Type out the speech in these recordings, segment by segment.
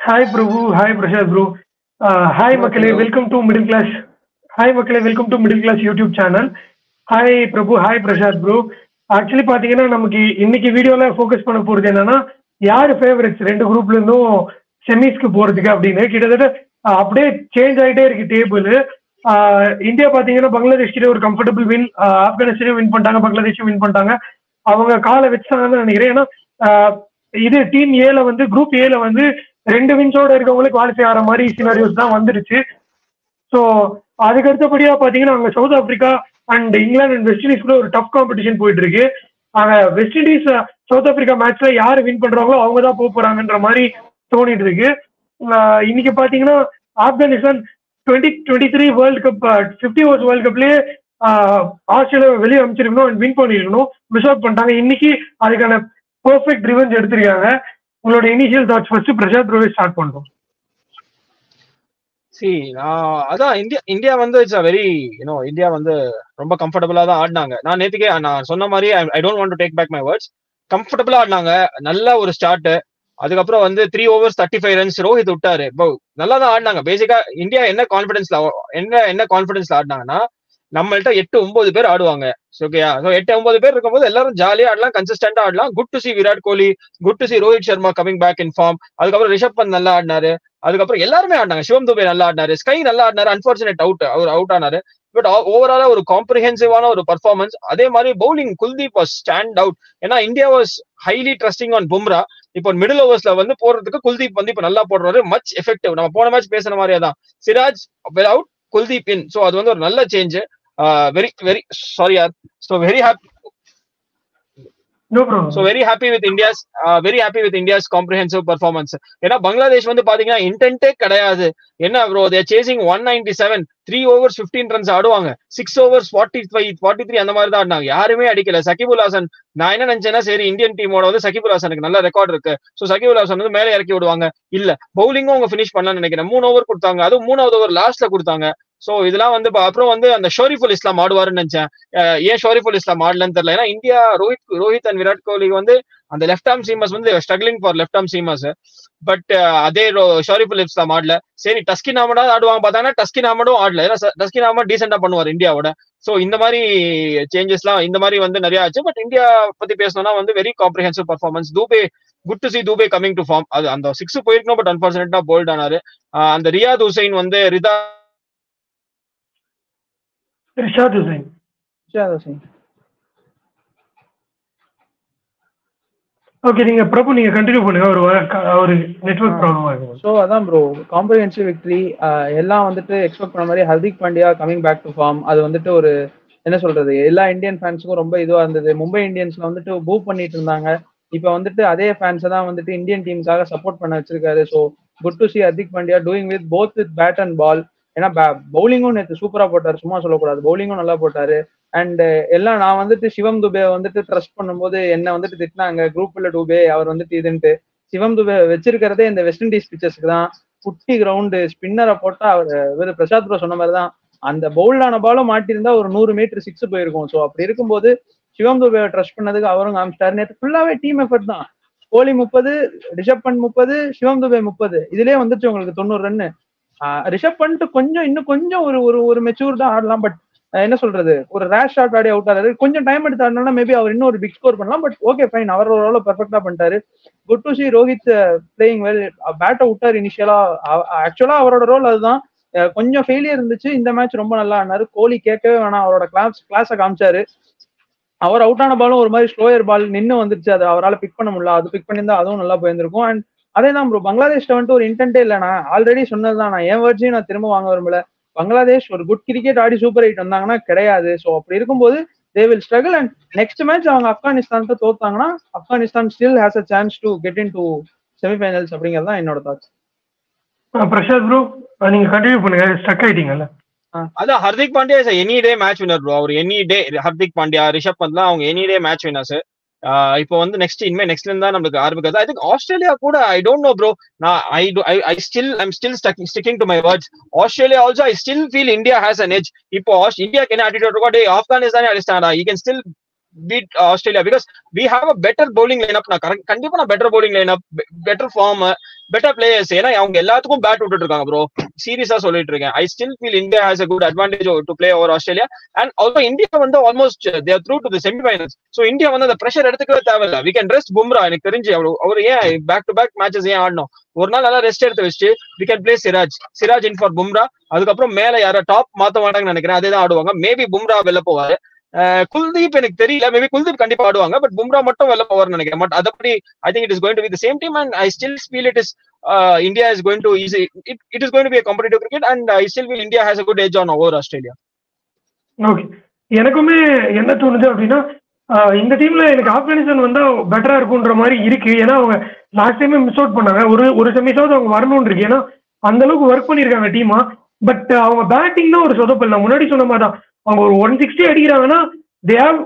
Hi Prabhu, hi Prashad bro. Hi Makale, Hello. welcome to Middle Class. Hi Makale, welcome to Middle Class YouTube channel. Hi Prabhu, hi Prashad bro. Actually பாத்தீங்கன்னா நமக்கு இன்னைக்கு வீடியோல focus பண்ண போறது என்னன்னா யாரு favourites ரெண்டு குரூப்ல இருந்தும் செமிஸ்க்கு போறதுக்கு அப்படின்னு கிட்டத்தட்ட அப்படியே சேஞ்ச் ஆகிட்டே இருக்கு டேபிள். இந்தியா பாத்தீங்கன்னா பங்களாதேஷ் கிட்ட ஒரு கம்ஃபர்டபுள் வின், ஆப்கானிஸ்தானையும் வின் பண்ணிட்டாங்க, பங்களாதேஷும் வின் பண்ணிட்டாங்க. அவங்க காலை வச்சாங்கன்னு நினைக்கிறேன். ஏன்னா இது டீம் ஏல வந்து குரூப் ஏல வந்து ரெண்டு வின்ஸோட இருக்கவங்களே குவாலிஃபை ஆகிற மாதிரி சினாரியோஸ் தான் வந்துருச்சு. ஸோ அதுக்கு அடுத்தபடியா பாத்தீங்கன்னா அங்க south Africa and England and west Indies கூட ஒரு டஃப் காம்படிஷன் போயிட்டு இருக்கு. அங்க வெஸ்ட் இண்டீஸ் சவுத் ஆப்பிரிக்கா மேட்ச்ல யாரு வின் பண்றாங்களோ அவங்க தான் போக போறாங்கன்ற மாதிரி தோணிட்டு இருக்கு. இன்னைக்கு பாத்தீங்கன்னா Afghanistan 2023 world cup 50 overs world கப்லயே ஆஸ்திரேலியா வெளியே அமைச்சிருக்கணும் அண்ட் வின் பண்ணிருக்கணும், மிஸ் அவுட் பண்ணிட்டாங்க. இன்னைக்கு அதுக்கான பெர்ஃபெக்ட் ரிவெஞ்ச் எடுத்திருக்காங்க. உங்களோட இனிஷியல் தாட்ஸ் ஃபர்ஸ்ட் பிரசாத் ப்ரோவே ஸ்டார்ட் பண்றோம். அதான் இந்தியா வந்து இட்ஸ் அ வெரி இந்தியா வந்து ரொம்ப கம்ஃபர்டபுளா தான் ஆடினாங்க. நான் நேத்துக்கே நான் சொன்ன மாதிரி I don't want to take back my words. கம்ஃபர்டபுளா ஆடினாங்க, நல்ல ஒரு ஸ்டார்ட். அதுக்கப்புறம் வந்து 3 overs 35 runs ரோஹித் விட்டாரு. இப்போ நல்லா தான் ஆடினாங்க. பேசிக்கா இந்தியா என்ன கான்பிடன்ஸ்ல ஆடினாங்கன்னா, நம்மள்ட்ட 8-9 பேர் ஆடுவாங்க. ஓகேயா? 8-9 பேர் இருக்கும்போது எல்லாரும் ஜாலியா ஆடலாம், கன்சிஸ்டன்டா ஆடலாம். Good to see Virat Kohli, good to see Rohit Sharma coming back in form. அதுக்கப்புறம் ரிஷப் பந்த் நல்லா ஆடினாரு. அதுக்கப்புறம் எல்லாருமே ஆடினாங்க. சிவம் துபே நல்லா ஆடினாரு, ஸ்கை நல்லா ஆடினாரு. அன்பார்ச்சுனேட் அவர் அவுட் ஆனாரு. பட் ஓவராலா ஒரு காம்ப்ரிஹென்சிவான ஒரு பர்ஃபார்மன்ஸ். அதே மாதிரி bowling Kuldeep was stand out. ஏன்னா India was highly trusting on Bumrah. இப்போ மிடில் ஓவர்ஸ்ல வந்து போறதுக்கு குல்தீப் வந்து இப்ப நல்லா போடுறாரு, மச் எஃபெக்டிவ். நம்ம போன மேட்ச் பேசுற மாதிரியே தான், சிராஜ் அவுட், குல்தீப் இன். சோ அது வந்து ஒரு நல்ல சேஞ்ச். வெரி வெரி சாரி யார். So very happy. Very happy with India's comprehensive performance. ஏன்னா பங்களாதேஷ் வந்து பாத்தீங்கன்னா இன்டென்ட்டே கிடையாது. என்ன ப்ரோ, தேர் சேசிங் 197, 3 overs 15 runs ஆடுவாங்க. 6 overs 45, 43 அந்த மாதிரி தான் ஆடினாங்க. யாருமே அடிக்கல. சகிபுல் ஹாசன், நான் என்ன நினைச்சேன்னா சரி இந்தியன் டீமோட வந்து சகிபுல் ஹாசனுக்கு நல்ல ரெக்கார்ட் இருக்கு, சோ சகிபுல் ஹாசன் வந்து மேலே இறக்கி விடுவாங்க. இல்ல, பவுலிங்கும் அவங்க பினிஷ் பண்ணலாம்னு நினைக்கிறேன். 3 over கொடுத்தாங்க, அதுவும் 3வது ஓவர் லாஸ்ட்ல கொடுத்தாங்க. சோ இதெல்லாம் வந்து அப்புறம் வந்து அந்த ஷோரிஃபுல் இஸ்லாம் ஆடுவாருன்னு நினைச்சேன். ஏன் ஷோரிஃபுல் இஸ்லாம் ஆடலன்னு தெரியல. ஏன்னா இந்தியா ரோஹித் அண்ட் விராட் கோலி வந்து அந்த லெஃப்ட் ஆர்ம் சீமர்ஸ் வந்து struggling for left arm seamers. But அதே ஷோரிஃபுல் இஸ்லாம் ஆடல. சரி டஸ்கின் அஹமடா ஆடுவாங்க பார்த்தாங்கன்னா டஸ்கின் அஹமடும் ஆடல. ஏன்னா டஸ்கின் அஹமட் டீசெண்டா பண்ணுவார் இந்தியாவோட. சோ இந்த மாதிரி சேஞ்சஸ்லாம் இந்த மாதிரி வந்து நிறைய ஆச்சு. பட் இந்தியா பத்தி பேசணும்னா வந்து very comprehensive performance. Dube, good to see Dube coming to form. அது அந்த 6 போயிருக்கணும், பட் அன்பார்ச்சுனேட்டா போல்ட் ஆனாரு. அந்த ரிஷாத் ஹுசைன் ஓகே, நீங்க பிரபு நீங்க கண்டினியூ பண்ணுங்க. ஒரு நெட்வொர்க் ப்ராப்ளம் ஆகும். ஸோ அதான் ப்ரோ, காம்ப்ரிஹென்சிவ் விக்டரி. எல்லாம் வந்துட்டு எக்ஸ்பெக்ட் பண்ண மாதிரி Hardik Pandya coming back to form. அது வந்துட்டு ஒரு என்ன சொல்றது, எல்லா இந்தியன் ஃபேன்ஸுக்கும் ரொம்ப இதுவா இருந்தது. மும்பை இந்தியன்ஸ்ல வந்துட்டு பூ பண்ணிட்டு இருந்தாங்க. இப்போ வந்துட்டு அதே ஃபேன்ஸை தான் வந்துட்டு இந்தியன் டீமுக்காக சப்போர்ட் பண்ண வச்சிருக்காரு. So good to see Hardik Pandya doing with both with bat and ball. ஏன்னா பவுலிங்கும் நேற்று சூப்பரா போட்டாரு, சும்மா சொல்லக்கூடாது, பவுலிங்கும் நல்லா போட்டாரு. அண்ட் எல்லாம் நான் வந்துட்டு சிவம் துபே வந்துட்டு ட்ரஸ்ட் பண்ணும்போது என்ன வந்துட்டு திட்டினாங்க, குரூப்ல டூபே அவர் வந்துட்டு இதுன்ட்டு. சிவம் துபே வச்சிருக்கிறதே இந்த வெஸ்ட் இண்டீஸ் பிச்சர்ஸ்க்கு தான். குட்டி கிரவுண்டு ஸ்பின்னரை போட்டா அவர் பிரசாத் ப்ரோ சொன்ன மாதிரி தான், அந்த பவுல்டான பாலும் மாட்டிருந்தா ஒரு 100 மீட்டர் 6 போயிருக்கும். ஸோ அப்படி இருக்கும்போது சிவம் துபே ட்ரஸ்ட் பண்ணதுக்கு அவரும் காமிச்சிட்டாரு. நேற்று ஃபுல்லாவே டீம் எஃபர்ட் தான். கோலி 30, ரிஷப் பண்ட் 30, சிவம் துபே 30, இதுலயே வந்துச்சு உங்களுக்கு 90 ரன்னு. ரிஷப் பண்ட் இன்னும் கொஞ்சம் ஒரு மெச்சூர் தான் ஆடலாம். பட் என்ன சொல்றது, ஒரு ரேஷ் ஷாட் ஆடி அவுட் ஆறாரு. கொஞ்சம் டைம் எடுத்து ஆடினா மேபி அவர் இன்னும் ஒரு பிக் ஸ்கோர் பண்ணலாம். பட் ஓகே ஃபைன், அவர் ஒரு ரோல பெர்ஃபெக்டா பண்ணிட்டாரு. Good to see Rohit playing well. பேட்டை விட்டார் இனிஷியலா. ஆக்சுவலா அவரோட ரோல் அதுதான். கொஞ்சம் ஃபெயிலியர் இருந்துச்சு. இந்த மேட்ச் ரொம்ப நல்லா ஆனாரு. கோலி கேட்கவே வேணாம், அவரோட கிளாஸை காமிச்சாரு. அவர் அவுட் ஆன பாலும் ஒரு மாதிரி ஸ்லோயர் பால் நின்று வந்துருச்சு, அது அவரால் பிக் பண்ண முடியல. அது பிக் பண்ணியிருந்தா அதுவும் நல்லா போயிருந்திருக்கும். அண்ட் அதே தான் ப்ரோ, பங்களாதேஷ்ல வந்துட்டு ஒரு இன்டென்ட்டே இல்லை. நான் ஆல்ரெடி சொன்னதுதான், நான் என் வேர்ட்ஸையும் நான் திரும்ப வாங்க விரும்பல. பங்களாதேஷ் ஒரு குட் கிரிக்கெட் ஆடி சூப்பர் 8 வந்தாங்கன்னா கிடையாது. ஸோ அப்படி இருக்கும்போது they will struggle. And next match அவங்க ஆப்கானிஸ்தான்க்கு தோத்தாங்கன்னா Afghanistan still has a chance to get in to semifinals அப்படிங்கிறது தான் என்னோட தாட்ஸ். பிரசாத் ப்ரோ நீங்க கண்டினியூ பண்ணுங்க, ஸ்டக் ஆயிட்டீங்கல்ல. அதான் Hardik Pandya is any day match winner bro. அவர் எனி டே, ஹர்திக் பாண்டியா, ரிஷப் பந்த்லாம் அவங்க எனி டே மேட்ச் வினர்ஸ். இப்போ வந்து நெக்ஸ்ட்ல இருந்தா நம்மளுக்கு ஆரம்பிக்காது. ஐ திங்க் ஆஸ்திரேலியா கூட ஐ டோன்ட் நோ ப்ரோ. நான் I'm still sticking to my words. Australia also I still feel India has an edge. இப்போ இந்தியாக்கு என்ன ஆட்டிடியூட் இருக்கோ, டே ஆப்கானிஸ்தானே அடிச்சிட்டாடா, you can still beat Australia because we have a better bowling lineup. கண்டிப்பா நான் better bowling lineup, better form, better players. ஏன்னா அவங்க எல்லாத்துக்கும் பேட் விட்டுட்டு இருக்காங்க ப்ரோ. சீரியஸா சொல்லிட்டு இருக்கேன். I still feel India has a good advantage to play over Australia. And although India வந்து almost they are through to the semi-finals. So India வந்து அந்த pressure எடுத்துக்கவே தேவையில்ல. We can rest Bumrah. எனக்கு தெரிஞ்சு அவர் ஏன் பேக் டு பேக் மேட்சஸ் ஏன் ஆடணும், ஒரு நாள் நல்லா ரெஸ்ட் எடுத்து வச்சுட்டு we can play Siraj in for Bumrah. அதுக்கப்புறம் மேல யார டாப் மாத்த மாட்டாங்கன்னு நினைக்கிறேன், அதே தான் ஆடுவாங்க. மேபி பும்ரா வெளில போவாரு. குல்தீப் எனக்கு தெரியல, மேபி குல்தீப் கண்டிப்பா ஆடுவாங்க, பட் பும்ரா மட்டும் வெளில போவார்னு நினைக்கிறேன். பட் அதப்படி I think it is going to be the same team and I still feel it is India is going to easy. It is going to be a competitive cricket and I still feel India has a good edge on over Australia. Okay, எனக்குமே என்ன தோணுது அப்படின்னா இந்த டீம்ல எனக்கு ஆப்கானிஸ்தான் வந்தா பெட்டரா இருக்குன்ற மாதிரி இருக்கு. ஏன்னா அவங்க லாஸ்ட் டைமே மிஸ் அவுட் பண்ணாங்க, ஒரு செமிஸாவது அவங்க வரணும்னு இருக்கு. ஏன்னா அந்த அளவுக்கு ஒர்க் பண்ணிருக்காங்க டீமா. பட் அவங்க பேட்டிங் தான் ஒரு சொதப்பல். நான் முன்னாடி சொன்ன மாதிரி தான், அவங்க ஒரு 160 அடிக்கிறாங்கன்னா they have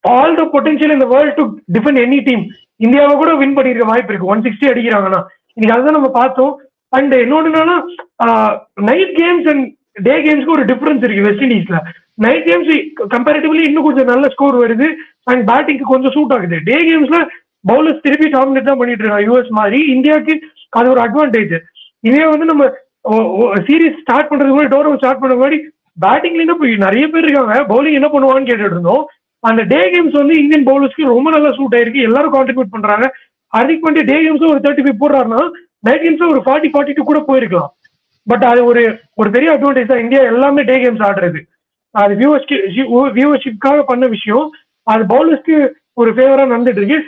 all the potential in the world to defend any team. இந்தியாவை கூட வின் பண்ணிருக்க வாய்ப்பு இருக்கு 160 அடிக்கிறாங்கன்னா. இன்னைக்கு அதுதான் நம்ம பார்த்தோம். அண்ட் இன்னொன்னு என்னன்னா நைட் கேம்ஸ் அண்ட் டே கேம்ஸ்க்கு ஒரு டிஃபரன்ஸ் இருக்கு வெஸ்ட் இண்டீஸ்ல. நைட் கேம்ஸ் கம்பேரிட்டிவ்லி இன்னும் கொஞ்சம் நல்ல ஸ்கோர் வருது அண்ட் பேட்டிங்க்கு கொஞ்சம் சூட் ஆகுது. டே கேம்ஸ்ல பவுலர்ஸ் திருப்பி டாமினேட் தான் பண்ணிட்டு இருக்காங்க யூஎஸ் மாதிரி. இந்தியாவுக்கு அது ஒரு அட்வான்டேஜ். இதே வந்து நம்ம சீரீஸ் ஸ்டார்ட் பண்றதுக்கு முன்னாடி, டோர்னமெண்ட் ஸ்டார்ட் பண்ண முன்னாடி பேட்டிங்ல என்ன போய் நிறைய பேர் இருக்காங்க, பவுலிங் என்ன பண்ணுவான்னு கேட்டுட்டு இருந்தோம். அந்த டே கேம்ஸ் வந்து இந்தியன் பவுலர்ஸ்க்கு ரொம்ப நல்லா சூட் ஆயிருக்கு, எல்லாரும் கான்ட்ரிபியூட் பண்றாங்க. ஹர்திக் பாண்டியா டே கேம்ஸ் ஒரு 35 போடுறாருன்னா நைட் கேம்ஸ் ஒரு 40-42 கூட போயிருக்கலாம். பட் அது ஒரு பெரிய அட்வான்டேஜ் தான் இந்தியா எல்லாமே டே கேம்ஸ் ஆடுறது. அது வியூவர்ஷிப்காக பண்ண விஷயம். அது பவுலர்ஸ்க்கு ஒரு ஃபேவரா நடந்துட்டு இருக்கு.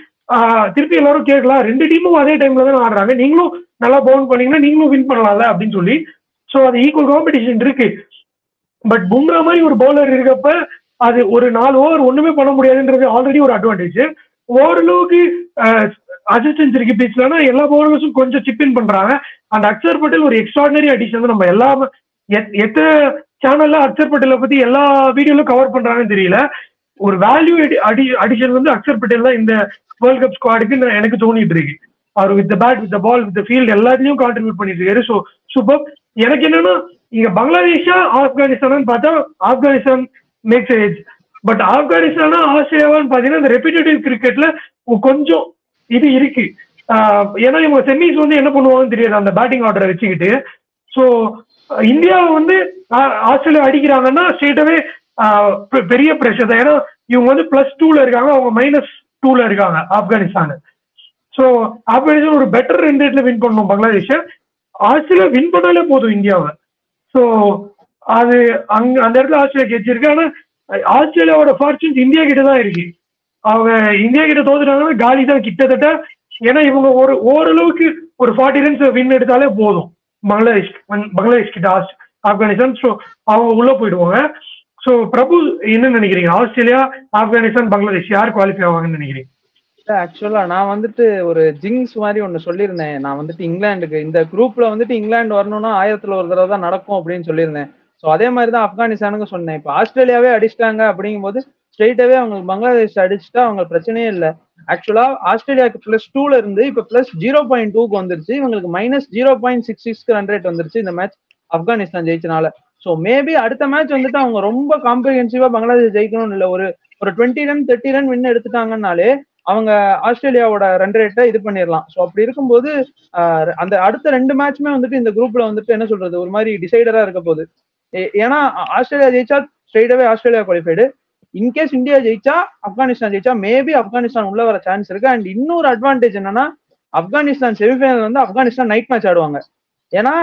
திருப்பி எல்லாரும் கேட்கலாம், 2 டீமும் அதே டைம்ல தான் ஆடுறாங்க, நீங்களும் நல்லா பவுல் பண்ணீங்கன்னா நீங்களும் வின் பண்ணலாம்ல அப்படின்னு சொல்லி. ஸோ அது ஈக்குவல் காம்படிஷன் இருக்கு. பட் பும்ரா மாதிரி ஒரு பவுலர் இருக்கப்ப அது ஒரு 4 ஓவர் ஒண்ணுமே பண்ண முடியாதுன்றது ஆல்ரெடி ஒரு அட்வான்டேஜ். ஓரளவுக்கு அசிஸ்டன்ஸ் இருக்கு பிச்சில்னா எல்லா பவுலர்ஸும் கொஞ்சம் சிப்பின் பண்றாங்க. அந்த அக்ஷர் பட்டேல் ஒரு எக்ஸ்ட்ராடினரி அடிஷன். நம்ம எல்லாமே எத்தனை சேனல்ல அக்ஷர் பட்டேலை பத்தி எல்லா வீடியோலும் கவர் பண்றாங்கன்னு தெரியல. ஒரு வேல்யூ அடிஷன் வந்து அக்ஷர் பட்டேல் தான் இந்த வேர்ல்ட் கப் ஸ்குவாடுக்கு எனக்கு தோணிட்டு இருக்கு. அவர் with the bat, with the ball, with the field எல்லாத்தையும் கான்ட்ரிபியூட் பண்ணிட்டு இருக்காரு. So super. எனக்கு என்னன்னா இங்க பங்களாதேஷா ஆப்கானிஸ்தான் பார்த்தா ஆப்கானிஸ்தான் மேக்ஸ் எட்ஜ். பட் ஆப்கானிஸ்தானா ஆஸ்திரேலியாவான்னு பாத்தீங்கன்னா இந்த ரெப்பிடேட்டிவ் கிரிக்கெட்ல கொஞ்சம் இது இருக்கு. ஏன்னா இவங்க செமிஸ் வந்து என்ன பண்ணுவாங்கன்னு தெரியாது அந்த பேட்டிங் ஆர்டரை வச்சுக்கிட்டு. ஸோ இந்தியாவை வந்து ஆஸ்திரேலியா அடிக்கிறாங்கன்னா ஸ்ட்ரெயிட்டாவே பெரிய பிரஷர் தான். ஏன்னா இவங்க வந்து +2ல இருக்காங்க, அவங்க -2ல இருக்காங்க ஆப்கானிஸ்தான். ஸோ ஆப்கானிஸ்தான் ஒரு பெட்டர் ரன் ரேட்ல வின் பண்ணணும் பங்களாதேஷை. ஆஸ்திரேலியா வின் பண்ணாலே போதும் இந்தியாவை. ஸோ அது அந்த இடத்துல ஆஸ்திரேலியா கெச்சிருக்கு. ஆனா ஆஸ்திரேலியாவோட ஃபார்ச்சூன்ஸ் இந்தியா கிட்ட தான் இருக்கு. அவங்க இந்தியா கிட்ட தோத்துட்டாங்கன்னா காலி தான் கிட்டத்தட்ட. ஏன்னா இவங்க ஓரளவுக்கு ஒரு 40 ரன்ஸ் வின் எடுத்தாலே போதும் பங்களாதேஷ் கிட்ட ஆப்கானிஸ்தான். ஸோ அவங்க உள்ள போயிடுவாங்க. ஸோ பிரபு என்ன நினைக்கிறீங்க, ஆஸ்திரேலியா, ஆப்கானிஸ்தான், பங்களாதேஷ் யார் குவாலிஃபை ஆவாங்கன்னு நினைக்கிறீங்க? ஆக்சுவலா நான் வந்துட்டு ஒரு ஜிங்ஸ் மாதிரி ஒண்ணு சொல்லியிருந்தேன். நான் வந்துட்டு இங்கிலாந்துக்கு இந்த குரூப்ல வந்துட்டு இங்கிலாந்து வரணும்னா 1000ல் ஒரு தடவை தான் நடக்கும் அப்படின்னு சொல்லியிருந்தேன். ஸோ அதே மாதிரி தான் ஆப்கானிஸ்தானுக்கு சொன்னேன். இப்போ ஆஸ்திரேலியாவே அடிச்சிட்டாங்க அப்படிங்கும்போது ஸ்ட்ரெயிட்டாவே அவங்களுக்கு பங்களாதேஷ் அடிச்சுட்டா அவங்க பிரச்சனையே இல்லை. ஆக்சுவலா ஆஸ்திரேலியாவுக்கு +2ல இருந்து இப்போ +0.2க்கு வந்துருச்சு. இவங்களுக்கு -0.66 ரன் ரேட் வந்துருச்சு இந்த மேட்ச் ஆப்கானிஸ்தான் ஜெயிச்சனால. ஸோ மேபி அடுத்த மேட்ச் வந்துட்டு அவங்க ரொம்ப காம்ப்ரிஹென்சிவா பங்களாதேஷ் ஜெயிக்கணும்னு இல்லை, ஒரு 20 ரன் 30 ரன் வின் எடுத்துட்டாங்கன்னாலே அவங்க ஆஸ்திரேலியாவோட ரன் ரேட்டை இது பண்ணிடலாம். ஸோ அப்படி இருக்கும்போது அந்த அடுத்த 2 மேட்ச்மே வந்துட்டு இந்த குரூப்ல வந்துட்டு என்ன சொல்றது ஒரு மாதிரி டிசைடரா இருக்க போகுது. ஏன்னா ஆஸ்திரேலியா ஜெயிச்சா ஸ்ட்ரெயிட்டாவே ஆஸ்திரேலியா குவாலிஃபைடு. இன்கேஸ் இந்தியா ஜெயிச்சா ஆப்கானிஸ்தான் ஜெயிச்சா மேபி ஆப்கானிஸ்தான் உள்ள வர சான்ஸ் இருக்கு. அண்ட் இன்னொரு அட்வான்டேஜ் என்னன்னா ஆப்கானிஸ்தான் செமிஃபைனல் வந்து ஆப்கானிஸ்தான் நைட் மேட்ச் ஆடுவாங்க. ஏன்னா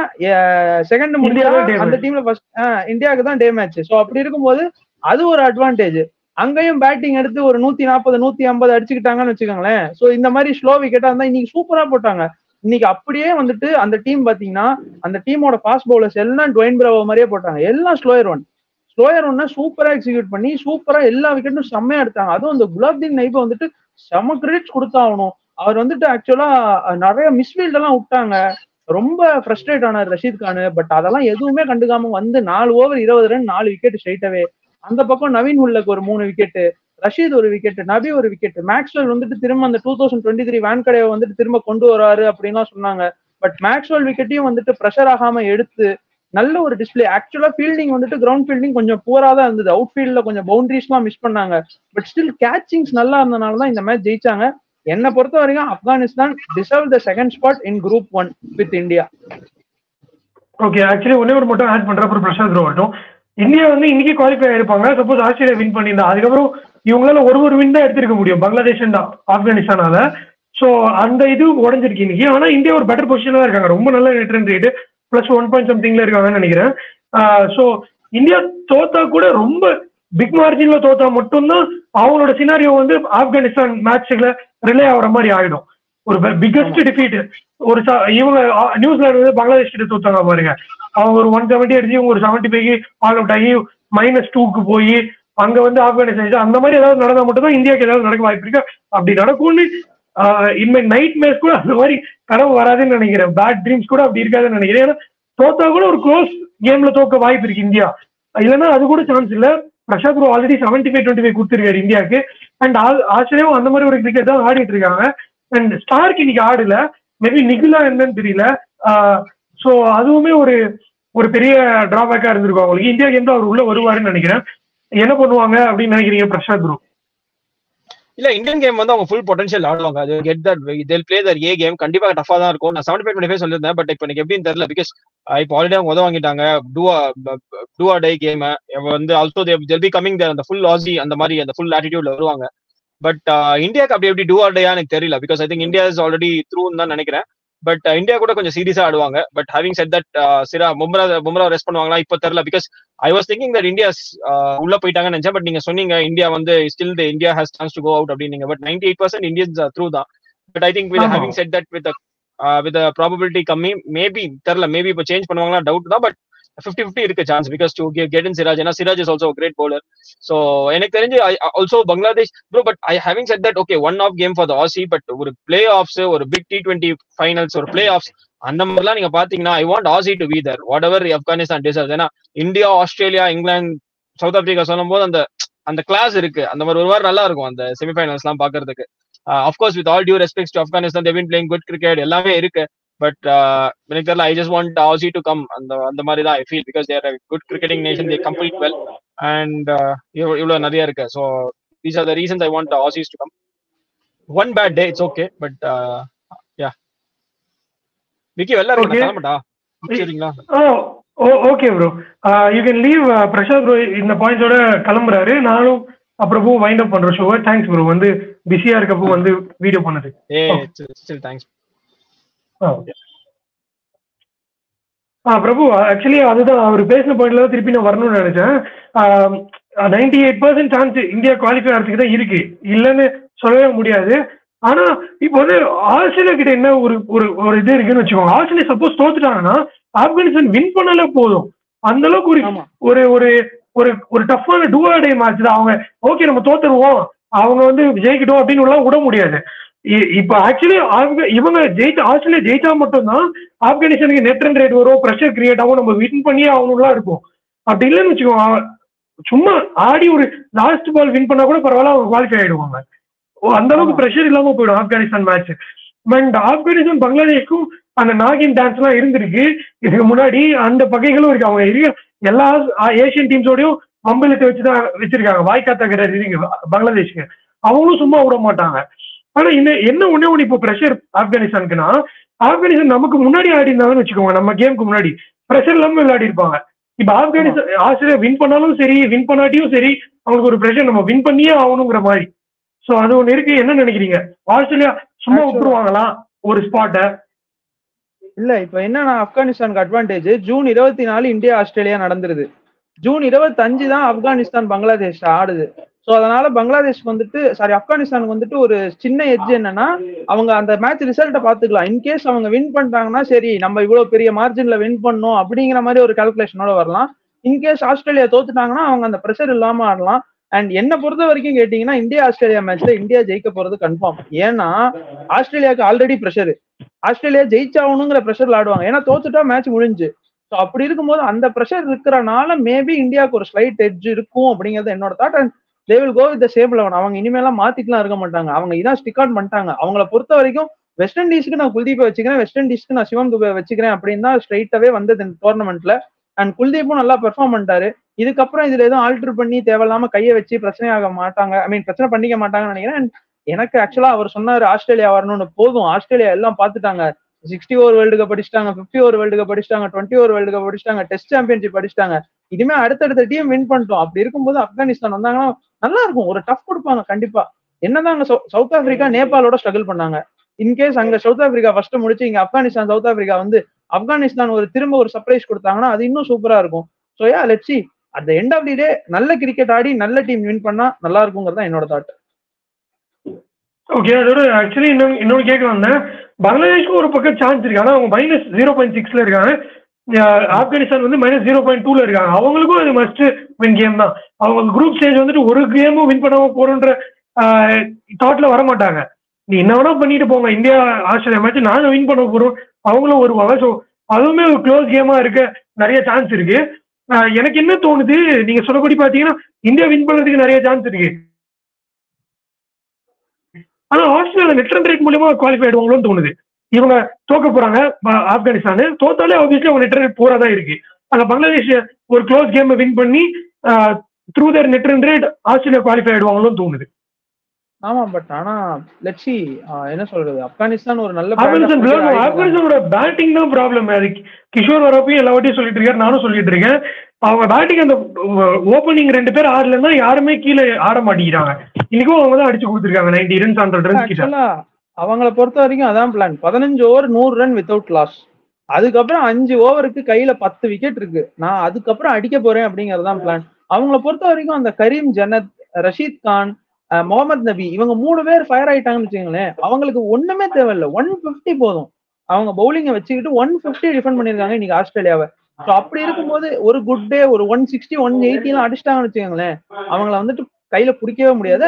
செகண்ட் முடிஞ்சா அந்த டீம்ல ஃபர்ஸ்ட் இந்தியாவுக்கு தான் டே மேட்ச். ஸோ அப்படி இருக்கும்போது அது ஒரு அட்வான்டேஜ். அங்கேயும் பேட்டிங் எடுத்து ஒரு 140 150 அடிச்சுக்கிட்டாங்கன்னு வச்சுக்கோங்களேன். ஸோ இந்த மாதிரி ஸ்லோ விக்கெட்டா இருந்தா இன்னைக்கு சூப்பரா போட்டாங்க. இன்னைக்கு அப்படியே வந்துட்டு அந்த டீம் பாத்தீங்கன்னா அந்த டீமோட ஃபாஸ்ட் பவுலர்ஸ் எல்லாம் டுவைன் பிராவோ மாதிரியே போட்டாங்க. எல்லாம் ஸ்லோயர் ஒன்னா சூப்பரா எக்ஸிக்யூட் பண்ணி சூப்பரா எல்லா விக்கெட்டும் செம்மையா எடுத்தாங்க. அதுவும் அந்த குலாப்தீன் நைபை வந்துட்டு செம கிரெடிட்ஸ் கொடுத்தாகணும். அவர் வந்துட்டு ஆக்சுவலா நிறைய மிஸ்ஃபீல்ட் எல்லாம் விட்டாங்க. ரொம்ப ஃப்ரஸ்ட்ரேட் ஆனார் ரஷீத் கான். பட் அதெல்லாம் எதுவுமே கண்டுக்காம வந்து 4 ஓவர் 20 ரன் 4 விக்கெட் ஸ்ட்ரைட்டாவே. அந்த பக்கம் நவீன் உல்லக்கு ஒரு 3 விக்கெட், ரஷீத் ஒரு விக்கெட், நபி ஒரு விக்கெட். மேக்ஸ்வெல் வந்துட்டு திரும்ப அந்த 2023 வான்கடேவை வந்துட்டு திரும்ப கொண்டு வராரு அப்படின்லாம் சொன்னாங்க. பட் மேக்ஸ்வெல் விக்கெட்டையும் வந்துட்டு ப்ரெஷர் ஆகாம எடுத்து நல்ல ஒரு டிஸ்பிளே. ஆக்சுவலா ஃபீல்டிங் வந்துட்டு கிரவுண்ட் ஃபீல்டிங் கொஞ்சம் புவரா தான் இருந்தது. அவுட் ஃபீல்ட்ல கொஞ்சம் பவுண்டரிஸ்லாம் மிஸ் பண்ணாங்க. பட் ஸ்டில் கேச்சிங்ஸ் நல்லா இருந்தனால தான் இந்த மேட்ச் ஜெயிச்சாங்க. என்னை பொறுத்த வரைக்கும் Afghanistan deserve the second spot in group 1 with India. Okay, actually ஒன்னே ஒரு மட்டும் ஆட் பண்றேன், அப்புறம் பிரசாத் ப்ரோ மட்டும். இந்தியா வந்து இன்னைக்கு குவாலிஃபை ஆயிருப்பாங்க. சப்போஸ் ஆஸ்திரேலியா வின் பண்ணியிருந்தா அதுக்கப்புறம் இவங்களால ஒரு வின் தான் எடுத்திருக்க முடியும் பங்களாதேஷ் அண்ட் ஆப்கானிஸ்தானால. ஸோ அந்த இது உடஞ்சிருக்கு இன்னைக்கு. ஆனா இந்தியா ஒரு பெட்டர் பொசிஷன்ல தான் இருக்காங்க. ரொம்ப நல்ல நெட் ரன் ரேட் பிளஸ் 1.somethingல இருக்காங்கன்னு நினைக்கிறேன். ஸோ இந்தியா தோத்தா கூட ரொம்ப பிக் மார்ஜின்ல தோத்தா மட்டும்தான் அவங்களோட சினாரியோ வந்து ஆப்கானிஸ்தான் மேட்ச்ல ரிலே ஆகிற மாதிரி ஆயிடும். ஒரு பிக்கஸ்ட் டிஃபீட் ஒரு இவங்க நியூசிலாந்து வந்து பங்களாதேஷ் கிட்ட தோத்தாங்க பாருங்க. அவங்க ஒரு 170 அடிச்சு இவங்க ஒரு 75 ஆல் அவுட் ஆகி -2க்கு போய் அங்க வந்து ஆப்கானிஸ்தான் அந்த மாதிரி ஏதாவது நடந்தா மட்டும் தான் இந்தியாவுக்கு ஏதாவது நடக்க வாய்ப்பு இருக்கு. அப்படி நடக்கும்னு இனிமே நைட் மேட்ச் கூட அந்த மாதிரி கனவு வராதுன்னு நினைக்கிறேன். பேட் ட்ரீம்ஸ் கூட அப்படி இருக்காதுன்னு நினைக்கிறேன். ஏன்னா தோத்தா கூட ஒரு க்ளோஸ் கேம்ல தோக்க வாய்ப்பு இருக்கு இந்தியா. இல்லைன்னா அது கூட சான்ஸ் இல்ல. பிரசாத் ப்ரோ ஆல்ரெடி 75-25 கொடுத்துருக்காரு இந்தியாவுக்கு. அண்ட் ஆஸ்திரேலியாவும் அந்த மாதிரி ஒரு கிரிக்கெட் தான் ஆடிட்டு இருக்காங்க. அண்ட் ஸ்டார்க் இன்னைக்கு ஆடல, மேபி நிகிலா என்னன்னு தெரியல. ஸோ அதுவுமே ஒரு பெரிய டிராபேக்கா இருந்திருக்கும் அவங்களுக்கு. இந்தியா கேம் தான் அவர் உள்ள வருவாருன்னு நினைக்கிறேன். என்ன பண்ணுவாங்க அப்படின்னு நினைக்கிறீங்க பிரசாத் ப்ரோ? இல்ல இந்தியன் கேம் வந்து அவங்க ஃபுல் பொட்டன்ஷியல் ஆடுவாங்க. அது get that they'll play their A game. கண்டிப்பா டஃபா தான் இருக்கும். நான் 75-25 சொல்லியிருந்தேன். பட் இப்போ எனக்கு எப்படின்னு தெரியல. பிகாஸ் இப்போ ஆல்ரெடி அவங்க வாங்கிட்டாங்க டூ ஆர் டை கேம் வந்து also they'll be coming there அந்த ஃபுல் ஆசி அந்த மாதிரி அந்த ஃபுல் ஆட்டிடியூட்ல வருவாங்க. பட் இந்தியாவுக்கு அப்படி எப்படி டூ ஆர் டையா எனக்கு தெரியல. Because I think India is already த்ரூன்னு தான் நினைக்கிறேன். பட் இந்தியா கூட கொஞ்சம் சீரியஸா ஆடுவாங்க. But having said that Bumrah rest பண்ணுவாங்களா இப்போ தெரியல. Because I was thinking that India உள்ள போயிட்டாங்கன்னு நினைச்சேன். பட் நீங்க சொன்னீங்க இந்தியா வந்து still the India has chance to go out அப்படின்னீங்க. பட் 98% இந்தியன்ஸ் த்ரூ தான். But I think with having said that with probability கம்மி மேபி தெரியல. மேபி இப்போ சேஞ்ச் பண்ணுவாங்களா டவுட் தான். பட் 50-50 இருக்கு chance because to get in Siraj. ஏன்னா Siraj is also great bowler. So எனக்கு தெரிஞ்சு also Bangladesh bro. But I having said that okay one of game for the Aussie. But ஒரு பிளே ஆஃப்ஸ் ஒரு big T20 finals ஒரு playoffs அந்த மாதிரிலாம் நீங்க பாத்தீங்கன்னா I want Aussie to be there whatever Afghanistan deserves. ஏன்னா India Australia England South Africa சொல்லும் போது அந்த கிளாஸ் இருக்கு. அந்த மாதிரி ஒரு வாரம் நல்லா இருக்கும் அந்த செமிஃபைனல்ஸ் எல்லாம் பாக்குறதுக்கு. Of course with all due respect to Afghanistan they've been playing good cricket எல்லாமே இருக்கு. பட் எனக்கு தெரியல. I just want Aussie to come அந்த மாதிரி தான் I feel. Because they're good cricketing nation, they complete well and இவ்வளவு நிறைய இருக்கு. So these are the reasons I want Aussies to come. One bad day it's okay. But yeah விக்கி வெல்ல இருக்கு கிளம்பட்டா சரிங்களா? Okay bro, you can leave. Prasad bro இந்த பாயிண்ட்ஸோட கிளம்புறாரு. நானும் அப்புறம் வைண்ட் அப் பண்றோம் ஷோ. தேங்க்ஸ் ப்ரோ, வந்து பிஸியா இருக்கப்போ வந்து வீடியோ பண்ணது. தேங்க்ஸ். பிரபு, ஆக்சுவலி அதுதான் அவர் பேசின பாயிண்ட்ல தான் திருப்பி நான் வரணும்னு நினைச்சேன். 98% சான்ஸ் இந்தியா குவாலிஃபை ஆகிறதுக்கு தான் இருக்கு, இல்லைன்னு சொல்லவே முடியாது. ஆனா இப்போ வந்து ஆஸ்திரேலியா கிட்ட என்ன ஒரு இது இருக்குன்னு வச்சுக்கோங்க. ஆஸ்திரேலியா சப்போஸ் தோத்துட்டாங்கன்னா ஆப்கானிஸ்தான் வின் பண்ணாலே போதும். அந்த அளவுக்கு ஒரு டஃப்பான டூ ஆர் டே மேட்ச் தான். அவங்க ஓகே நம்ம தோத்துருவோம், அவங்க வந்து ஜெயிக்கிட்டோம் அப்படின்னு விட முடியாது. இப்ப ஆக்சுவலி இவங்க ஆஸ்திரேலியா ஜெயிச்சா மட்டும்தான் ஆப்கானிஸ்தானுக்கு நெட் ரன் ரேட் வரும், ப்ரெஷர் கிரியேட் ஆகும், நம்ம வின் பண்ணியே ஆகணும்லாம் இருக்கும். அப்படி இல்லைன்னு வச்சுக்கோங்க, சும்மா ஆடி ஒரு லாஸ்ட் பால் வின் பண்ணா கூட பரவாயில்ல, அவங்க குவாலிஃபை ஆயிடுவாங்க. அந்த அளவுக்கு ப்ரெஷர் இல்லாம போயிடும் ஆப்கானிஸ்தான் மேட்ச். அண்ட் ஆப்கானிஸ்தான் பங்களாதேஷ்க்கும் அந்த நாகின் டான்ஸ் எல்லாம் இருந்திருக்கு இதுக்கு முன்னாடி. அந்த பகைகளும் இருக்கு. அவங்க இருக்க எல்லா ஏசியன் டீம்ஸோடையும் மம்பலத்தை வச்சுதான் வச்சிருக்காங்க. வாய்க்காத்தா கிடையாது இருக்கு பங்களாதேஷ்க்கு. அவங்களும் சும்மா விட மாட்டாங்க. ஆனா என்ன ஒண்ணு இப்போ ப்ரெஷர் ஆப்கானிஸ்தானுக்குன்னா, ஆப்கானிஸ்தான் நமக்கு முன்னாடி ஆடி இருந்தாங்கன்னு வச்சுக்கோங்க, நம்ம கேமுக்கு முன்னாடி ப்ரெஷர் இல்லாம விளையாடி இருப்பாங்க. இப்ப ஆப்கானிஸ்தான் ஆஸ்திரேலியா வின் பண்ணாலும் சரி வின் பண்ணாட்டியும் சரி அவங்களுக்கு ஒரு ப்ரெஷர், நம்ம வின் பண்ணியே ஆகணுங்கிற மாதிரி. சோ அது ஒண்ணு இருக்கு. என்ன நினைக்கிறீங்க? ஆஸ்திரேலியா சும்மா விட்டுருவாங்களா ஒரு ஸ்பாட்ட? இல்ல இப்ப என்னன்னா ஆப்கானிஸ்தானுக்கு அட்வான்டேஜ். ஜூன் 24 இந்தியா ஆஸ்திரேலியா நடந்துருது. ஜூன் 25 தான் ஆப்கானிஸ்தான் பங்களாதேஷ் ஆடுது. சோ அதனால பங்களாதேஷ்க்கு வந்துட்டு ஆப்கானிஸ்தானுக்கு வந்துட்டு ஒரு சின்ன எட்ஜ் என்னன்னா, அவங்க அந்த மேட்ச் ரிசல்ட்டை பாத்துக்கலாம். இன்கேஸ் அவங்க வின் பண்ணிட்டாங்கன்னா சரி நம்ம இவ்வளவு பெரிய மார்ஜின்ல வின் பண்ணோம் அப்படிங்கிற மாதிரி ஒரு கால்குலேஷனோட வரலாம். இன்கேஸ் ஆஸ்திரேலியா தோத்துட்டாங்கன்னா அவங்க அந்த ப்ரெஷர் இல்லாம ஆடலாம். அண்ட் என்ன பொறுத்த வரைக்கும் கேட்டீங்கன்னா இந்தியா ஆஸ்திரேலியா மேட்ச்ல இந்தியா ஜெயிக்க போறது கன்ஃபார்ம். ஏன்னா ஆஸ்திரேலியாவுக்கு ஆல்ரெடி ப்ரெஷர், ஆஸ்திரேலியா ஜெயிச்சாகணுங்கிற ப்ரெஷர்ல ஆடுவாங்க. ஏன்னா தோத்துட்டா மேட்ச் முடிஞ்சு. ஸோ அப்படி இருக்கும்போது அந்த ப்ரெஷர் இருக்கிறனால மேபி இந்தியாவுக்கு ஒரு ஸ்லைட் எட்ஜ் இருக்கும் அப்படிங்கிறது என்னோட thought. And they will go with the same 11. அவங்க இனிமேலாம் மாத்திக்கலாம் இருக்க மாட்டாங்க. அவங்க இதான் ஸ்டிக் ஆன் பண்ணிட்டாங்க. அவங்கள பொறுத்த வரைக்கும் வெஸ்ட் இண்டீஸ்க்கு நான் குல்தீப்பை வச்சுக்கிறேன், வெஸ்ட் இண்டீஸ்க்கு நான் சிவம் துபே வச்சுக்கிறேன் அப்படின்னு தான் ஸ்ட்ரைட்டாவே வந்தது இந்த டோர்னமெண்ட்ல. அண்ட் குல்தீப்பும் நல்லா பெர்ஃபார்ம் பண்ணிட்டாரு. இதுக்கப்புறம் இதுல எதுவும் ஆல்டர் பண்ணி தேவையில்லாம கையை வச்சு பிரச்சனையாக மாட்டாங்க, ஐ மீன் பிரச்சனை பண்ணிக்க மாட்டாங்கன்னு நினைக்கிறேன். எனக்கு ஆக்சுவலா அவர் சொன்னாரு ஆஸ்திரேலியா வரணும்னு, போதும் ஆஸ்திரேலியா எல்லாம் பாத்துட்டாங்க, 60 ஓவர் வேர்ல்டு கப் அடிச்சிட்டாங்க, 50 ஓவர் வேர்ல்டு கப் அடிச்சிட்டாங்க, 20 ஓவர் வேர்ல்டு கப் அடிச்சிட்டாங்க, டெஸ்ட் சாம்பியன்ஷிப் அடிச்சிட்டாங்க, இனிமே அடுத்தடுத்த டீம் வின் பண்ணிட்டோம். அப்படி இருக்கும்போது ஆப்கானிஸ்தான் வந்தாங்கன்னா நல்லா இருக்கும், ஒரு டஃப் கொடுப்பாங்க கண்டிப்பா. என்னதான் அங்க சவுத் ஆப்பிரிக்கா நேபாளோட ஸ்ட்ரகிள் பண்ணாங்க, இன்கேஸ் அங்க சவுத் ஆப்பிரிக்கா ஃபர்ஸ்ட் முடிச்சு இங்க ஆப்கானிஸ்தான் சவுத் ஆப்பிரிக்கா வந்து ஆப்கானிஸ்தான் திரும்ப ஒரு சர்ப்ரைஸ் கொடுத்தாங்கன்னா அது இன்னும் சூப்பரா இருக்கும். So yeah let's see, at the end of the day நல்ல கிரிக்கெட் ஆடி நல்ல டீம் வின் பண்ணா நல்லா இருக்குங்கிறது என்னோட தாட். ஓகே, அதோட ஆக்சுவலி இன்னொரு கேட்க வந்தேன், பங்களாதேஷ்க்கு ஒரு பக்கம் சான்ஸ் இருக்கு, ஆனா அவங்க -0.6 இருக்காங்க, ஆப்கானிஸ்தான் வந்து -0.2 இருக்காங்க. அவங்களுக்கும் அது மஸ்ட் வின் கேம் தான். அவங்க குரூப் ஸ்டேஜ் வந்துட்டு ஒரு கேமும் வின் பண்ணாம போறோன்ற தாட்ல வர மாட்டாங்க. நீ என்ன வேணா பண்ணிட்டு போங்க, இந்தியா ஆஸ்திரேலியா மேட்ச் நாங்க வின் பண்ண போறோம், அவங்களும் வருவாங்க. ஸோ அதுவுமே ஒரு க்ளோஸ் கேமா இருக்க நிறைய சான்ஸ் இருக்கு. எனக்கு என்ன தோணுது, நீங்க சொன்னபடி பாத்தீங்கன்னா இந்தியா வின் பண்றதுக்கு நிறைய சான்ஸ் இருக்கு. ஆனா ஆஸ்திரேலியா நெட் ரன் ரேட் மூலமா குவாலிஃபை ஆயிடுவாங்களோன்னு தோணுது. இவங்க தோக்க போறாங்க ஆப்கானிஸ்தான், தோத்தாலே ஆப்வியஸ்லி அவங்க நெட் ரன் ரேட் போறதா இருக்கு. அங்க பங்களாதேஷ் ஒரு க்ளோஸ் கேம் வின் பண்ணி through their net run rate Australia qualify ஆயிடுவாங்களோன்னு தோணுது. ஆமா, பட் ஆனா லெட்ஸ் சி, என்ன சொல்றது, ஆப்கானிஸ்தான் ஒரு நல்ல ஆப்கானிஸ்தானோட பேட்டிங் தான் ப்ராப்ளம். அது கிஷோர் வரப்பையும் எல்லா வாட்டியும் சொல்லிட்டு இருக்காரு, நானும் சொல்லிட்டு இருக்கேன். அவங்க பேட்டிங் அந்த ஓப்பனிங் 2 பேர் ஆடலன்னா யாருமே கீழே ஆட மாட்டேங்கிறாங்க. இன்னைக்கும் அவங்க தான் அடிச்சு கொடுத்துருக்காங்க 90 ரன்ஸ் 100 ரன்ஸ் கிட்ட. அவங்கள பொறுத்த வரைக்கும் அதான் plan, 15 over 100 run without loss, அதுக்கப்புறம் 5 ஓவருக்கு கையில 10 விக்கெட் இருக்கு, நான் அதுக்கப்புறம் அடிக்க போறேன் அப்படிங்கறதுதான் பிளான். அவங்கள பொறுத்த வரைக்கும் அந்த கரீம் ஜன்னத், ரஷீத் கான், முகமது நபி, இவங்க 3 பேர் ஃபயர் ஆயிட்டாங்கன்னு வச்சுக்கோங்களேன், அவங்களுக்கு ஒண்ணுமே தேவையில்லை, 150 போதும். அவங்க பவுலிங்கை வச்சுக்கிட்டு 150 டிஃபெண்ட் பண்ணிருக்காங்க இன்னைக்கு ஆஸ்திரேலியாவை. ஸோ அப்படி இருக்கும்போது ஒரு குட் டே ஒரு 160 180 எல்லாம் அடிச்சிட்டாங்கன்னு வச்சுக்கோங்களேன், அவங்கள வந்துட்டு கையில பிடிக்கவே முடியாது.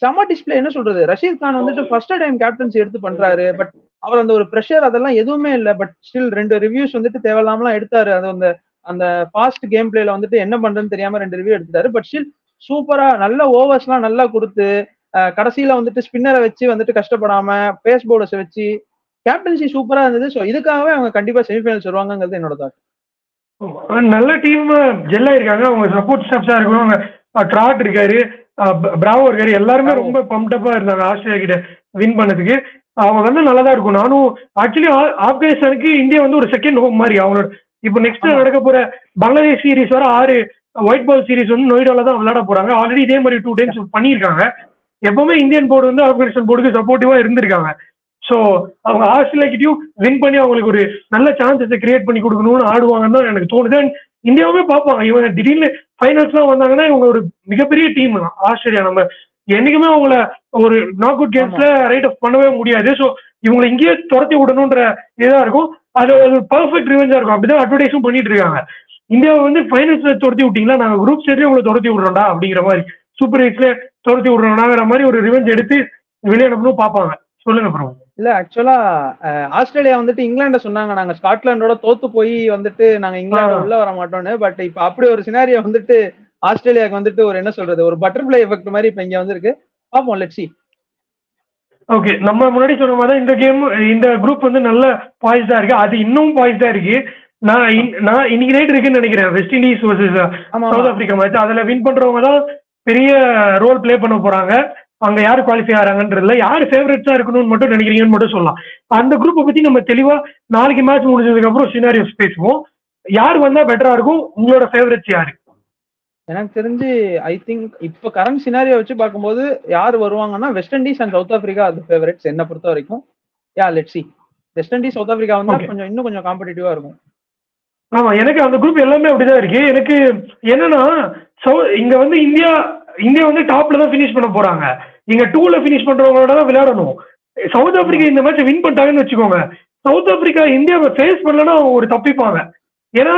செம டிஸ்பிளே, என்ன சொல்றது, ரஷீத் கான் வந்துட்டு ஃபர்ஸ்ட் டைம் கேப்டன்சி எடுத்து பண்றாரு, பட் அவர் அந்த ஒரு ப்ரெஷர் அதெல்லாம் எதுவுமே இல்லை. பட் ஸ்டில் 2 ரிவ்யூஸ் வந்துட்டு தேவையில்லாமலாம் எடுத்தாரு. அது அந்த ஃபாஸ்ட் கேம் பிளேல வந்துட்டு என்ன பண்றதுன்னு தெரியாம 2 ரிவ்யூ எடுத்தாரு. பட் ஸ்டில் சூப்பரா நல்ல ஓவர்ஸ் எல்லாம் நல்லா கொடுத்து கடைசியில வந்துட்டு ஸ்பின்னரை வச்சு வந்துட்டு கஷ்டப்படாம பேஸ் பவுலர்ஸ் வச்சு கேப்டன்சி சூப்பரா இருந்தது. ஸோ இதுக்காகவே அவங்க கண்டிப்பா செமிஃபைனல்ஸ் வருவாங்கிறது என்னோட தாட். நல்ல டீம் ஜெல்லா இருக்காங்க, அவங்க சப்போர்ட் ஸ்டாஃப்ஸா இருக்கணும், அவங்க ட்ராட் இருக்காரு, பிராவோ இருக்காரு, எல்லாருமே ரொம்ப பம்ப்டப்பா இருந்தாங்க ஆஸ்திரேலியா கிட்ட வின் பண்ணதுக்கு. அவங்க வந்து நல்லதா இருக்கும். நானும் ஆக்சுவலி ஆப்கானிஸ்தானுக்கு இந்தியா வந்து ஒரு செகண்ட் ஹோம் மாதிரி. அவங்களோட இப்போ நெக்ஸ்ட் நடக்க போற பங்களாதேஷ் சீரிஸ் வர 6 ஒயிட் பால் சீரிஸ் வந்து நொய்டால தான் விளையாட போறாங்க. ஆல்ரெடி இதே மாதிரி 2 டைம்ஸ் பண்ணியிருக்காங்க. எப்பவுமே இந்தியன் போர்டு வந்து ஆப்கானிஸ்தான் போர்டுக்கு சப்போர்ட்டிவா இருந்திருக்காங்க. ஸோ அவங்க ஆஸ்திரேலியா கிட்டயும் வின் பண்ணி அவங்களுக்கு ஒரு நல்ல சான்சஸை கிரியேட் பண்ணி கொடுக்கணும்னு ஆடுவாங்கன்னு தான் எனக்கு தோணுது. இந்தியாவுமே பார்ப்பாங்க, இவங்க திடீர்னு ஃபைனல்ஸ்லாம் வந்தாங்கன்னா இவங்க ஒரு மிகப்பெரிய டீம் தான் ஆஸ்திரேலியா. நம்ம என்னைக்குமே அவங்கள ஒரு நாக் அவுட் கேம்ஸ்ல ரைட் ஆஃப் பண்ணவே முடியாது. ஸோ இவங்களை இங்கேயே துரத்தி விடணுன்ற இதா இருக்கும். அது ஒரு பர்ஃபெக்ட் ரிவெஞ்சா இருக்கும். அப்படிதான் அட்வர்டைஸும் பண்ணிட்டு இருக்காங்க. இந்தியாவை வந்து ஃபைனல்ஸ்ல துரத்தி விட்டீங்களா, நாங்க குரூப் ஸ்டேஜ்லயே உங்களை துரத்தி விடுறோம்டா அப்படிங்கிற மாதிரி, சூப்பர் எக்ஸ்ல துரத்தி விடுறோம்னாங்கிற மாதிரி ஒரு ரிவெஞ்ச் எடுத்து விளையாடணும் பார்ப்பாங்க. சொல்லுங்க ப்ரோ. இல்ல ஆக்சுவலா ஆஸ்திரேலியா வந்துட்டு இங்கிலாண்ட சொன்னாங்க, நாங்க ஸ்காட்லாண்டோட தோத்து போய் வந்துட்டு நாங்க இங்கிலாந்து உள்ள வர மாட்டோம்னு. பட் இப்ப அப்படி ஒரு சினாரியோ வந்துட்டு ஆஸ்திரேலியாவுக்கு வந்துட்டு ஒரு என்ன சொல்றது, ஒரு பட்டர்ஃபிளை எஃபெக்ட் மாதிரி இப்ப இங்க வந்திருக்கு. பாப்போம், லெட்ஸ் சி. ஓகே, நம்ம முன்னாடி சொன்ன மாதிரி இந்த கேம் இந்த குரூப் வந்து நல்ல பாய்ஸ்டா இருக்கு. அது இன்னும் பாய்ஸ்டா இருக்கு. நான் இன்னைக்கு நைட் இருக்குன்னு நினைக்கிறேன், west Indies versus south Africa match. அதுல வின் பண்றவங்க தான் பெரிய ரோல் பிளே பண்ண போறாங்க. அங்க யாரு குவாலிஃபை ஆறாங்கன்றதுல யாரு ஃபேவரட்ஸா இருக்கணும்னு மட்டும் நினைக்கிறீங்கன்னு மட்டும் சொல்லலாம். அந்த குரூப்பை பத்தி நம்ம தெளிவா நாளைக்கு மேட்ச் முடிஞ்சதுக்கு அப்புறம் சினாரியோஸ் பேசுவோம். யார் வந்தா பெட்டரா இருக்கும், உங்களோட ஃபேவரட்ஸ் யாரு? எனக்கு தெரிஞ்சு ஐ திங்க் இப்ப கரண்ட் சினாரியோ வச்சு பார்க்கும்போது யார் வருவாங்கன்னா West Indies and South Africa அது ஃபேவரட்ஸ் என்ன பொறுத்த வரைக்கும். Yeah let's see, West Indies South Africa வந்தா கொஞ்சம் இன்னும் கொஞ்சம் காம்படிட்டிவா இருக்கும். ஆமா, எனக்கு அந்த குரூப் எல்லாமே அப்படிதான் இருக்கு. எனக்கு என்னன்னா இங்க வந்து இந்தியா வந்து டாப்ல தான் பினிஷ் பண்ண போறாங்க. இங்க 2ல பினிஷ் பண்றவங்களோட தான் விளையாடணும். சவுத் ஆப்பிரிக்கா இந்த மேட்ச் வின் பண்ணிட்டாங்கன்னு வச்சுக்கோங்க, சவுத் ஆப்பிரிக்கா இந்தியாவை ஃபேஸ் பண்ணலன்னா ஒரு தப்பிப்பாங்க. ஏன்னா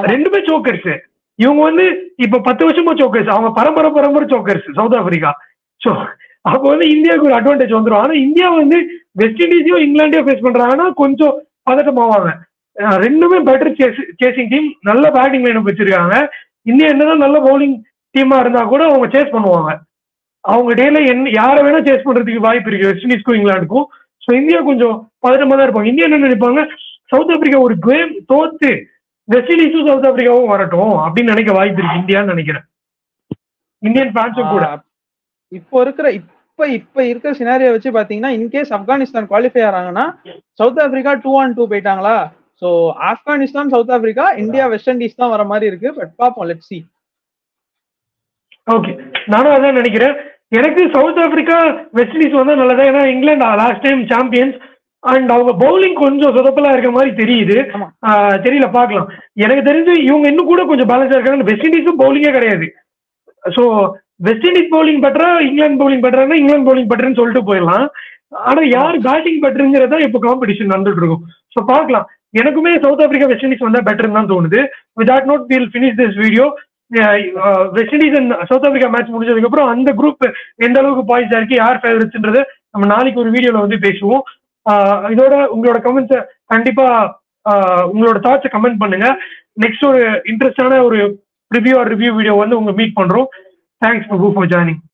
2மே சோக்கர்ஸ். இவங்க வந்து இப்ப 10 வருஷமா சோக்கர்ஸ், அவங்க பரம்பரை சோக்கர்ஸ் சவுத் ஆப்பிரிக்கா. ஸோ அப்போ வந்து இந்தியாவுக்கு ஒரு அட்வான்டேஜ் வந்துடும். ஆனா இந்தியா வந்து வெஸ்ட் இண்டீஸையும் இங்கிலாண்டையும் ஃபேஸ் பண்றாங்கன்னா கொஞ்சம் பதட்டமாவாங்க. 2மே பெட்டர் சேசிங் டீம், நல்ல பேட்டிங் லைனப் வச்சிருக்காங்க. இந்தியா என்னதான் நல்ல பவுலிங் டீமா இருந்தா கூட அவங்க சேஸ் பண்ணுவாங்க. அவங்க டேல யாரை வேணா சேஸ் பண்றதுக்கு வாய்ப்பு இருக்கு வெஸ்ட் இண்டீஸ்க்கும் இங்கிலாந்துக்கும். ஸோ இந்தியா கொஞ்சம் பதட்டமா தான் இருப்பாங்க. இந்தியா என்ன நினைப்பாங்க, சவுத் ஆப்பிரிக்கா ஒரு கேம் தோத்து வெஸ்ட் இண்டீஸும் சவுத் ஆப்பிரிக்காவும் வரட்டும் அப்படின்னு நினைக்க வாய்ப்பு இருக்கு இந்தியான்னு நினைக்கிறேன். இந்தியன் ஃபேன்ஸும் கூட இப்போ இருக்கிற சினாரியை வச்சு பாத்தீங்கன்னா இன்கேஸ் ஆப்கானிஸ்தான் குவாலிஃபை ஆறாங்கன்னா சவுத் ஆப்பிரிக்கா 2-2 போயிட்டாங்களா. So Afghanistan South Africa India West Indies தான் வர மாதிரி இருக்கு. பட் பாப்போம், லெட்ஸ் see. ஓகே, நானும் அதான் நினைக்கிறேன். எனக்கு சவுத் ஆப்பிரிக்கா வெஸ்ட் இண்டீஸ் வந்தா நல்லதா. ஏன்னா England last time champions and அவங்க பவுலிங் கொஞ்சம் சொதப்பலா இருக்க மாதிரி தெரியுது. தெரியல, பார்க்கலாம். எனக்கு தெரிஞ்சு இவங்க இன்னும் கூட கொஞ்சம் பேலன்ஸா இருக்காங்க. வெஸ்ட் இண்டீஸும் பவுலிங்கே கிடையாது. ஸோ வெஸ்ட் இண்டீஸ் பவுலிங் பெட்டரா இங்கிலாந்து பவுலிங் பெட்டரா, இங்கிலாந்து பவுலிங் பெட்டர்னு சொல்லிட்டு போயிடலாம். ஆனா யார் பேட்டிங் பெட்டருங்கிறதா இப்போ காம்படிஷன் நடந்துட்டு இருக்கும். ஸோ பார்க்கலாம். எனக்குமே சவுத் ஆப்பிரிக்கா வெஸ்ட் இண்டீஸ் வந்தா பெட்டர்னு தான் தோணுது. With that note will finish this video. West Indies and South Africa match முடிஞ்சதுக்கு அப்புறம் அந்த குரூப் எந்த அளவுக்கு பாய்ஸா இருக்கு, யார் ஃபேவரட்ஸ்ன்றது நம்ம நாளைக்கு ஒரு வீடியோல வந்து பேசுவோம். இதோட உங்களோட கமெண்ட்ஸை கண்டிப்பா உங்களோட தாட்ஸை கமெண்ட் பண்ணுங்க. நெக்ஸ்ட் ஒரு இன்ட்ரெஸ்டான ஒரு ரிவ்யூ வீடியோ வந்து உங்க மீட் பண்றோம். Thanks Prabhu for joining.